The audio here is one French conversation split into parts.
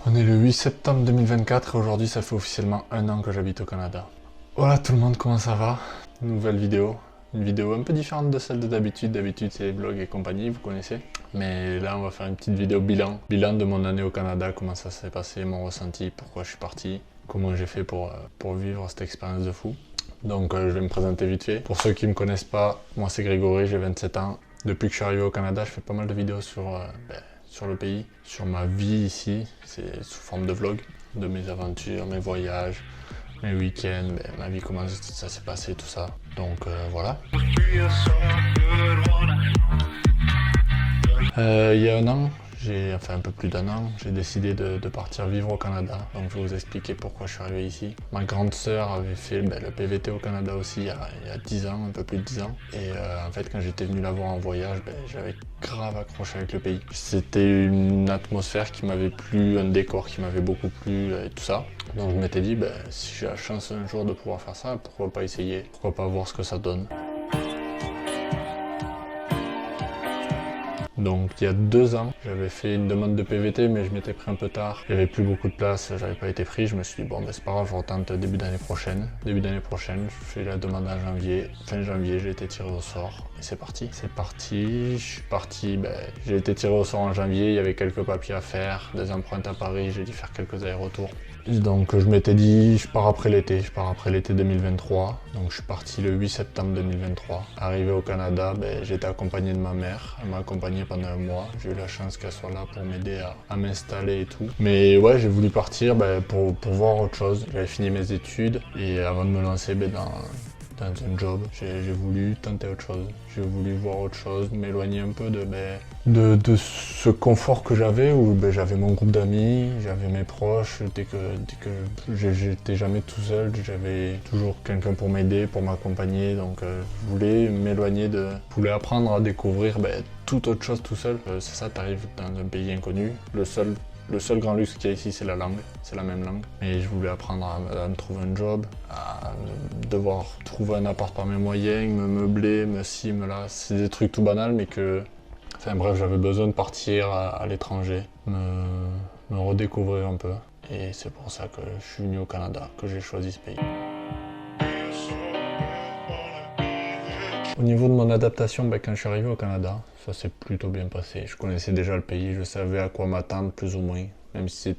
On est le 8 septembre 2024 et aujourd'hui ça fait officiellement un an que j'habite au Canada. Voilà tout le monde, comment ça va? Nouvelle vidéo. Une vidéo un peu différente de celle de d'habitude. D'habitude c'est les vlogs et compagnie, vous connaissez. Mais là on va faire une petite vidéo bilan. Bilan de mon année au Canada, comment ça s'est passé, mon ressenti, pourquoi je suis parti, comment j'ai fait pour vivre cette expérience de fou. Donc je vais me présenter vite fait. Pour ceux qui ne me connaissent pas, moi c'est Grégory, j'ai 27 ans. Depuis que je suis arrivé au Canada, je fais pas mal de vidéos sur le pays, sur ma vie ici, c'est sous forme de vlog, de mes aventures, mes voyages, mes week-ends, ma vie, comment ça s'est passé, tout ça. Donc voilà. Il y a un an, enfin un peu plus d'un an, j'ai décidé de partir vivre au Canada. Donc je vais vous expliquer pourquoi je suis arrivé ici. Ma grande sœur avait fait le PVT au Canada aussi il y a 10 ans, un peu plus de 10 ans. Et en fait quand j'étais venu la voir en voyage, j'avais grave accroché avec le pays. C'était une atmosphère qui m'avait plu, un décor qui m'avait beaucoup plu et tout ça. Donc je m'étais dit, si j'ai la chance un jour de pouvoir faire ça, pourquoi pas essayer, pourquoi pas voir ce que ça donne. Donc il y a 2 ans, j'avais fait une demande de PVT mais je m'étais pris un peu tard. Il n'y avait plus beaucoup de place, j'avais pas été pris. Je me suis dit c'est pas grave, je retente début d'année prochaine. Début d'année prochaine, je fais la demande en janvier. Fin janvier, j'ai été tiré au sort et c'est parti. C'est parti, je suis parti, j'ai été tiré au sort en janvier, il y avait quelques papiers à faire, des empreintes à Paris, j'ai dû faire quelques allers-retours. Donc je m'étais dit, je pars après l'été 2023. Donc je suis parti le 8 septembre 2023. Arrivé au Canada, j'étais accompagné de ma mère. Elle m'a accompagné pendant un mois. J'ai eu la chance qu'elle soit là pour m'aider à m'installer et tout. Mais ouais, j'ai voulu partir pour voir autre chose. J'avais fini mes études et avant de me lancer dans un job, j'ai voulu tenter autre chose. J'ai voulu voir autre chose, m'éloigner un peu de ce confort que j'avais où j'avais mon groupe d'amis, j'avais mes proches. Dès que j'étais jamais tout seul, j'avais toujours quelqu'un pour m'aider, pour m'accompagner. Donc je voulais m'éloigner je voulais apprendre à découvrir toute autre chose tout seul. C'est ça, t'arrives dans un pays inconnu. Le seul grand luxe qu'il y a ici, c'est la langue, c'est la même langue. Et je voulais apprendre à me trouver un job, à devoir trouver un appart par mes moyens, me meubler, me là. C'est des trucs tout banals, mais que... Enfin bref, j'avais besoin de partir à l'étranger, me redécouvrir un peu. Et c'est pour ça que je suis venu au Canada, que j'ai choisi ce pays. Au niveau de mon adaptation, quand je suis arrivé au Canada, ça s'est plutôt bien passé. Je connaissais déjà le pays, je savais à quoi m'attendre plus ou moins. Même si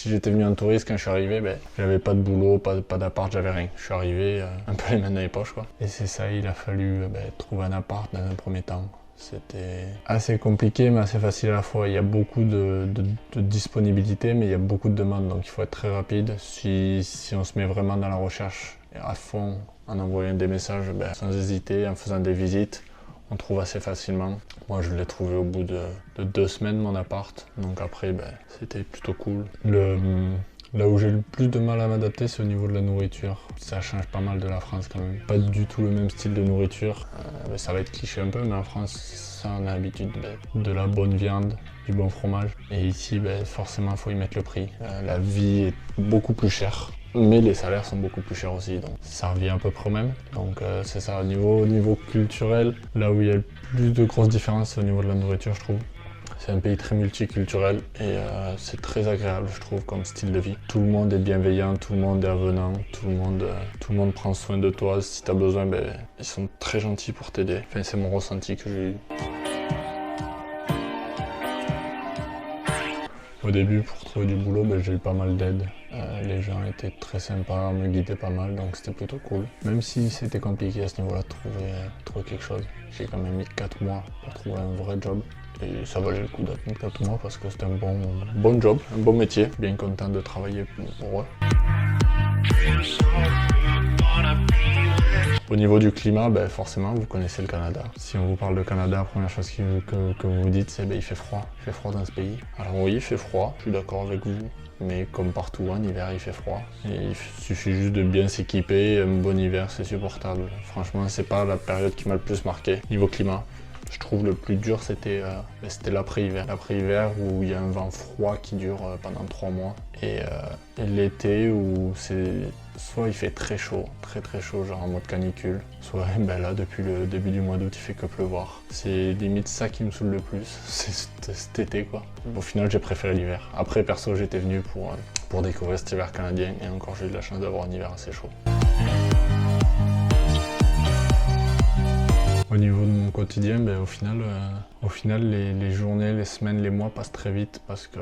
j'étais venu en touriste, quand je suis arrivé, j'avais pas de boulot, pas d'appart, j'avais rien. Je suis arrivé un peu les mains dans les poches, quoi. Et c'est ça, il a fallu trouver un appart dans un premier temps. C'était assez compliqué mais assez facile à la fois. Il y a beaucoup de disponibilité mais il y a beaucoup de demandes, donc il faut être très rapide. Si on se met vraiment dans la recherche et à fond en envoyant des messages sans hésiter, en faisant des visites, on trouve assez facilement. Moi je l'ai trouvé au bout de 2 semaines mon appart, donc après c'était plutôt cool. Là où j'ai le plus de mal à m'adapter, c'est au niveau de la nourriture. Ça change pas mal de la France quand même. Pas du tout le même style de nourriture. Ça va être cliché un peu, mais en France, on a l'habitude de la bonne viande, du bon fromage. Et ici, forcément, il faut y mettre le prix. La vie est beaucoup plus chère, mais les salaires sont beaucoup plus chers aussi. Donc ça revient à peu près au même. Donc c'est ça, au niveau culturel, là où il y a le plus de grosses différences, c'est au niveau de la nourriture, je trouve. C'est un pays très multiculturel et c'est très agréable, je trouve, comme style de vie. Tout le monde est bienveillant, tout le monde est avenant, tout le monde prend soin de toi. Si tu as besoin, ils sont très gentils pour t'aider. Enfin, c'est mon ressenti que j'ai eu. Au début, pour trouver du boulot, j'ai eu pas mal d'aide. Les gens étaient très sympas, me guidaient pas mal, donc c'était plutôt cool. Même si c'était compliqué à ce niveau-là de trouver quelque chose. J'ai quand même mis 4 mois pour trouver un vrai job. Et ça valait le coup d'attendre 4 mois parce que c'était un bon job, un bon métier. Bien content de travailler pour eux. Au niveau du climat, forcément, vous connaissez le Canada. Si on vous parle de Canada, la première chose que vous vous dites, c'est il fait froid. Il fait froid dans ce pays. Alors oui, il fait froid, je suis d'accord avec vous. Mais comme partout, en hiver, il fait froid. Et il suffit juste de bien s'équiper. Un bon hiver, c'est supportable. Franchement, c'est pas la période qui m'a le plus marqué niveau climat. Je trouve le plus dur, c'était l'après-hiver. L'après-hiver où il y a un vent froid qui dure pendant 3 mois. Et l'été où soit il fait très chaud, très chaud, genre en mode canicule. Soit là, depuis le début du mois d'août, il fait que pleuvoir. C'est limite ça qui me saoule le plus, c'est cet été quoi. Au final, j'ai préféré l'hiver. Après, perso, j'étais venu pour découvrir cet hiver canadien. Et encore, j'ai eu de la chance d'avoir un hiver assez chaud. Au niveau de mon quotidien, au final les journées, les semaines, les mois passent très vite parce que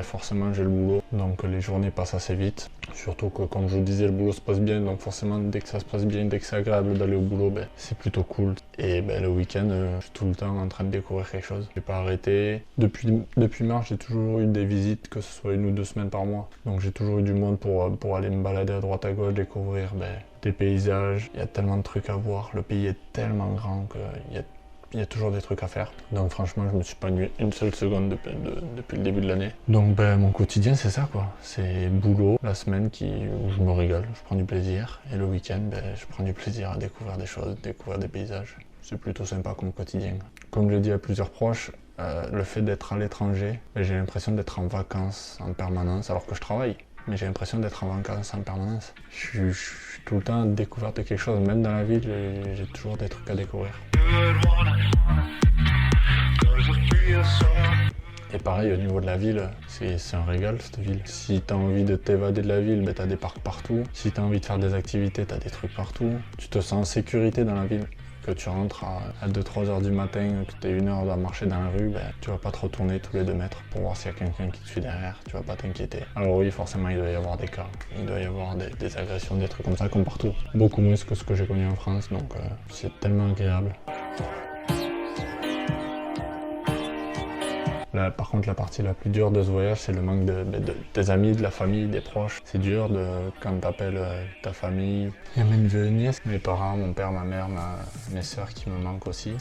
forcément j'ai le boulot, donc les journées passent assez vite. Surtout que comme je vous disais, le boulot se passe bien, donc forcément dès que ça se passe bien, dès que c'est agréable d'aller au boulot, c'est plutôt cool. Et le week-end, je suis tout le temps en train de découvrir quelque chose. J'ai pas arrêté. Depuis mars, j'ai toujours eu des visites, que ce soit 1 ou 2 semaines par mois. Donc j'ai toujours eu du monde pour aller me balader à droite à gauche, découvrir des paysages. Il y a tellement de trucs à voir. Le pays est tellement grand qu'il y a toujours des trucs à faire. Donc franchement, je me suis pas ennuyé une seule seconde depuis le début de l'année. Donc mon quotidien, c'est ça quoi. C'est boulot, la semaine où je me régale, je prends du plaisir. Et le week-end, je prends du plaisir à découvrir des choses, découvrir des paysages. C'est plutôt sympa comme quotidien. Comme je l'ai dit à plusieurs proches, le fait d'être à l'étranger, j'ai l'impression d'être en vacances en permanence alors que je travaille. Mais j'ai l'impression d'être en vacances en permanence. Je suis tout le temps à découvrir de quelque chose. Même dans la ville, j'ai toujours des trucs à découvrir. Et pareil, au niveau de la ville, c'est un régal cette ville. Si t'as envie de t'évader de la ville, t'as des parcs partout. Si t'as envie de faire des activités, t'as des trucs partout. Tu te sens en sécurité dans la ville. Que tu rentres à 2-3 heures du matin, que tu es 1 heure à marcher dans la rue, tu vas pas te retourner tous les 2 mètres pour voir s'il y a quelqu'un qui te suit derrière, tu vas pas t'inquiéter. Alors oui, forcément, il doit y avoir des cas, il doit y avoir des agressions, des trucs comme ça, comme partout. Beaucoup moins que ce que j'ai connu en France, donc c'est tellement agréable. Là, par contre, la partie la plus dure de ce voyage, c'est le manque des amis, de la famille, des proches. C'est dur quand t'appelles ta famille. Il y a même une nièce, mes parents, mon père, ma mère, mes soeurs qui me manquent aussi.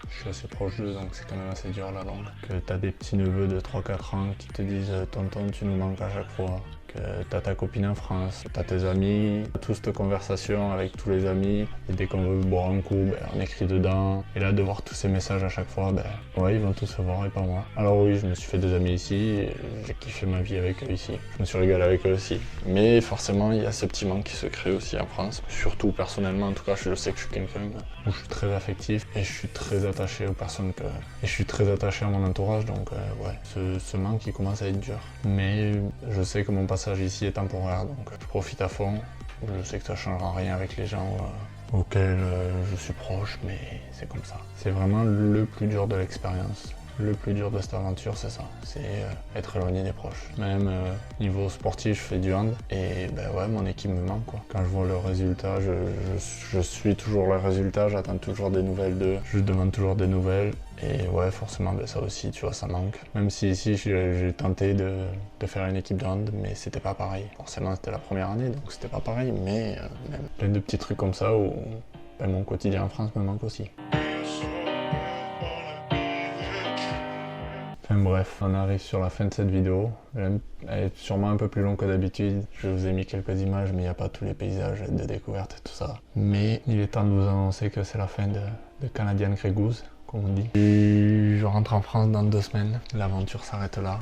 Je suis assez proche d'eux, donc c'est quand même assez dur la langue. Que t'as des petits neveux de 3-4 ans qui te disent « Tonton, tu nous manques à chaque fois ». Que t'as ta copine en France, t'as tes amis, t'as cette conversation avec tous les amis, et dès qu'on veut boire un coup, on écrit dedans. Et là, de voir tous ces messages à chaque fois, ouais, ils vont tous se voir et pas moi. Alors oui, je me suis fait des amis ici, j'ai kiffé ma vie avec eux ici. Je me suis régalé avec eux aussi. Mais forcément, il y a ce petit manque qui se crée aussi en France. Surtout personnellement, en tout cas, je sais que je suis quelqu'un où je suis très affectif et je suis très attaché aux personnes et je suis très attaché à mon entourage, donc ouais, ce manque il commence à être dur. Mais je sais que mon passage ici est temporaire, donc je profite à fond. Je sais que ça ne changera rien avec les gens auxquels je suis proche, mais c'est comme ça. C'est vraiment le plus dur de l'expérience. Le plus dur de cette aventure, c'est ça, c'est être éloigné des proches. Même niveau sportif, je fais du hand et ouais, mon équipe me manque quoi. Quand je vois le résultat, je suis toujours le résultat, j'attends toujours des nouvelles d'eux, je demande toujours des nouvelles. Et ouais, forcément, ça aussi, tu vois, ça manque. Même si ici, j'ai tenté de faire une équipe de hand, mais c'était pas pareil. Forcément, c'était la première année, donc c'était pas pareil, mais même plein de petits trucs comme ça où mon quotidien en France me manque aussi. Bref, on arrive sur la fin de cette vidéo. Elle est sûrement un peu plus longue que d'habitude. Je vous ai mis quelques images, mais il n'y a pas tous les paysages de découverte et tout ça. Mais il est temps de vous annoncer que c'est la fin de Canadian Grey Goose, comme on dit. Et je rentre en France dans 2 semaines. L'aventure s'arrête là.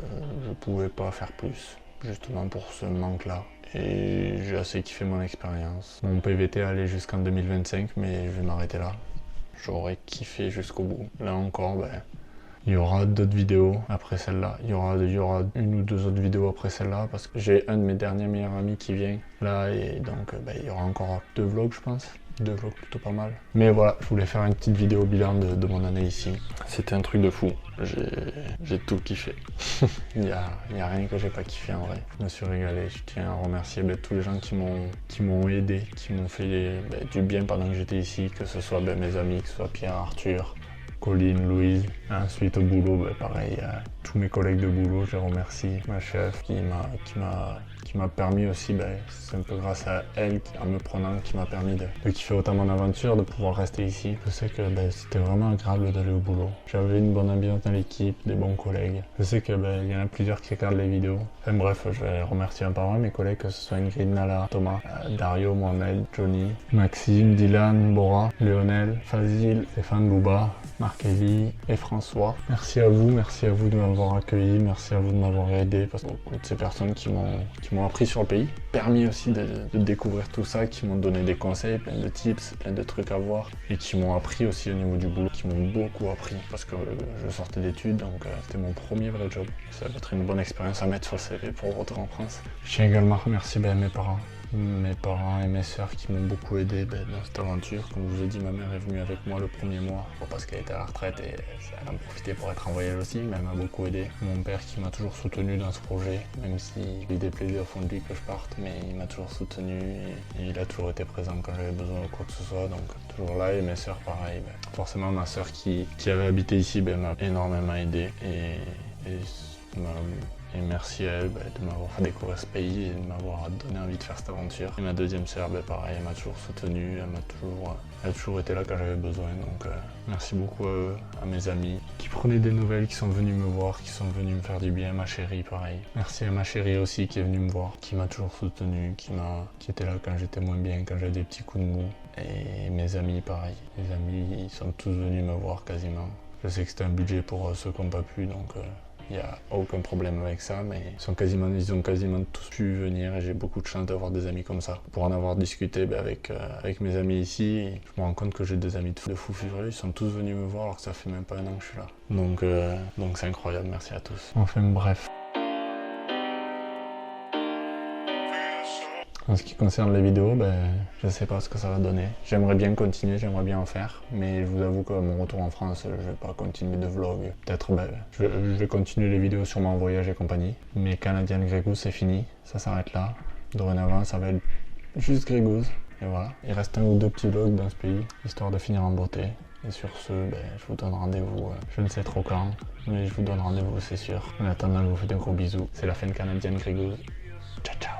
Je pouvais pas faire plus, justement pour ce manque-là. Et j'ai assez kiffé mon expérience. Mon PVT allait jusqu'en 2025, mais je vais m'arrêter là. J'aurais kiffé jusqu'au bout. Là encore, il y aura d'autres vidéos après celle-là. Il y aura 1 ou 2 autres vidéos après celle-là parce que j'ai un de mes derniers meilleurs amis qui vient là et donc il y aura encore 2 vlogs je pense. 2 vlogs plutôt pas mal. Mais voilà, je voulais faire une petite vidéo bilan de mon année ici. C'était un truc de fou. J'ai tout kiffé. Il y a rien que j'ai pas kiffé en vrai. Je me suis régalé. Je tiens à remercier tous les gens qui m'ont aidé, qui m'ont fait du bien pendant que j'étais ici, que ce soit mes amis, que ce soit Pierre, Arthur, Colline, Louise. Ensuite au boulot, pareil, tous mes collègues de boulot, je les remercie. Ma chef qui m'a permis aussi, c'est un peu grâce à elle, en me prenant, qui m'a permis de kiffer autant mon aventure, de pouvoir rester ici. Je sais que c'était vraiment agréable d'aller au boulot. J'avais une bonne ambiance dans l'équipe, des bons collègues. Je sais que il y en a plusieurs qui regardent les vidéos. Enfin bref, je vais remercier un par un mes collègues, que ce soit Ingrid, Nala, Thomas, Dario, Mohamed, Johnny, Maxime, Dylan, Bora, Lionel, Fazil, Stéphane, Bouba, Marc-Élie et François. Merci à vous de m'avoir accueilli, merci à vous de m'avoir aidé, parce que toutes ces personnes qui m'ont appris sur le pays, permis aussi de découvrir tout ça, qui m'ont donné des conseils, plein de tips, plein de trucs à voir, et qui m'ont appris aussi au niveau du boulot, qui m'ont beaucoup appris, parce que je sortais d'études, donc c'était mon premier vrai job. Ça va être une bonne expérience à mettre sur le CV pour rentrer en France. Je tiens également à remercier mes parents et mes sœurs qui m'ont beaucoup aidé dans cette aventure. Comme je vous ai dit, ma mère est venue avec moi le premier mois, parce qu'elle était à la retraite et elle en profitait pour être en voyage aussi, mais elle m'a beaucoup aidé. Mon père qui m'a toujours soutenu dans ce projet, même s'il a eu des plaisirs au fond de lui que je parte, mais il m'a toujours soutenu et il a toujours été présent quand j'avais besoin de quoi que ce soit, donc toujours là. Et mes sœurs pareil. Forcément ma sœur qui avait habité ici m'a énormément aidé et merci à elle de m'avoir fait découvrir ce pays et de m'avoir donné envie de faire cette aventure. Et ma deuxième sœur, pareil, elle m'a toujours soutenu, elle a toujours été là quand j'avais besoin. Donc merci beaucoup à mes amis qui prenaient des nouvelles, qui sont venus me voir, qui sont venus me faire du bien. Ma chérie, pareil. Merci à ma chérie aussi qui est venue me voir, qui m'a toujours soutenu, qui était là quand j'étais moins bien, quand j'avais des petits coups de mou. Et mes amis, pareil. Mes amis, ils sont tous venus me voir quasiment. Je sais que c'était un budget pour ceux qui n'ont pas pu, donc il n'y a aucun problème avec ça, mais ils ont quasiment tous pu venir et j'ai beaucoup de chance d'avoir des amis comme ça. Pour en avoir discuté avec mes amis ici, je me rends compte que j'ai des amis de fous furieux, ils sont tous venus me voir alors que ça fait même pas un an que je suis là. Donc c'est incroyable, merci à tous. Enfin bref. En ce qui concerne les vidéos, je sais pas ce que ça va donner. J'aimerais bien continuer, j'aimerais bien en faire, mais je vous avoue que mon retour en France, je vais pas continuer de vlog. Peut-être, je vais continuer les vidéos sur mon voyage et compagnie. Mais Canadian Grey Goose, c'est fini, ça s'arrête là. Dorénavant, ça va être juste Grey Goose. Et voilà. Il reste un ou deux petits vlogs dans ce pays, histoire de finir en beauté. Et sur ce, je vous donne rendez-vous, je ne sais trop quand, mais je vous donne rendez-vous, c'est sûr. En attendant, je vous fais de gros bisous. C'est la fin de Canadian Grey Goose. Ciao, ciao.